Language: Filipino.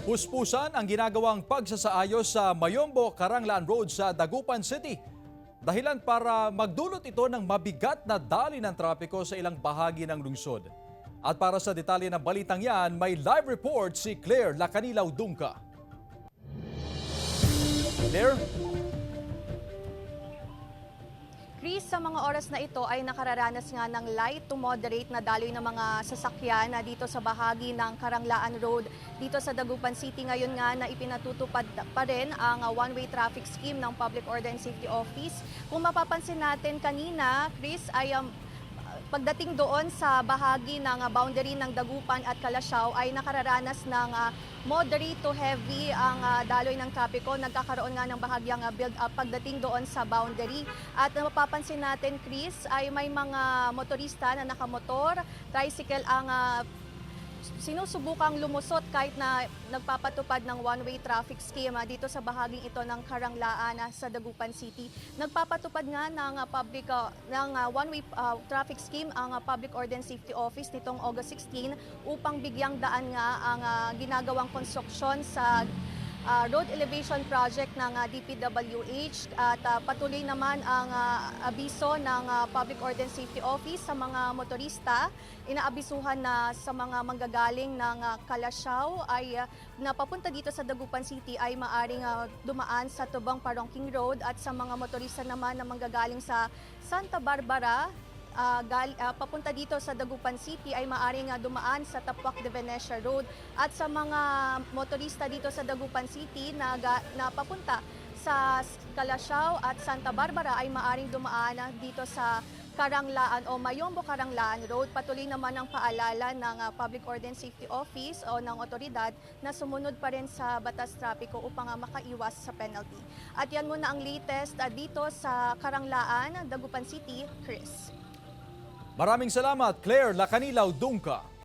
Puspusan ang ginagawang pagsasaayos sa Mayombo, Karanglaan Road sa Dagupan City. Dahilan para magdulot ito ng mabigat na daloy ng trapiko sa ilang bahagi ng lungsod. At para sa detalye ng balitang yan, may live report si Claire Lacanilaw Dungca. Claire? Chris, sa mga oras na ito ay nakararanas nga ng light to moderate na daloy ng mga sasakyan na dito sa bahagi ng Karanglaan Road dito sa Dagupan City. Ngayon nga na ipinatutupad pa rin ang one-way traffic scheme ng Public Order and Safety Office. Kung mapapansin natin kanina, Chris, ay pagdating doon sa bahagi ng boundary ng Dagupan at Kalasyaw ay nakararanas ng moderate to heavy ang daloy ng trapiko. Nagkakaroon nga ng bahagyang build-up pagdating doon sa boundary. At mapapansin natin, Chris, ay may mga motorista na nakamotor, tricycle ang sinusubukang lumusot kahit na nagpapatupad ng one-way traffic scheme dito sa bahaging ito ng Karanglaan sa Dagupan City. Nagpapatupad nga ng one-way traffic scheme ang Public Order and Safety Office nitong August 16 upang bigyang daan nga ang ginagawang konstruksyon sa road elevation project ng DPWH at patuloy naman ang abiso ng Public Order and Safety Office sa mga motorista. Inaabisuhan na sa mga manggagaling ng Kalasyaw ay napapunta dito sa Dagupan City ay maaring dumaan sa Tubang Parongking Road at sa mga motorista naman na manggagaling sa Santa Barbara papunta dito sa Dagupan City ay maaaring dumaan sa Tapuac de Venecia Road at sa mga motorista dito sa Dagupan City na papunta sa Kalasyaw at Santa Barbara ay maaaring dumaan dito sa Karanglaan o Mayombo Karanglaan Road. Patuloy naman ang paalala ng Public Order and Safety Office o ng otoridad na sumunod pa rin sa batas trapiko upang makaiwas sa penalty. At yan muna ang latest dito sa Karanglaan, Dagupan City, Chris. Maraming salamat, Claire Lacanilaw Dungca.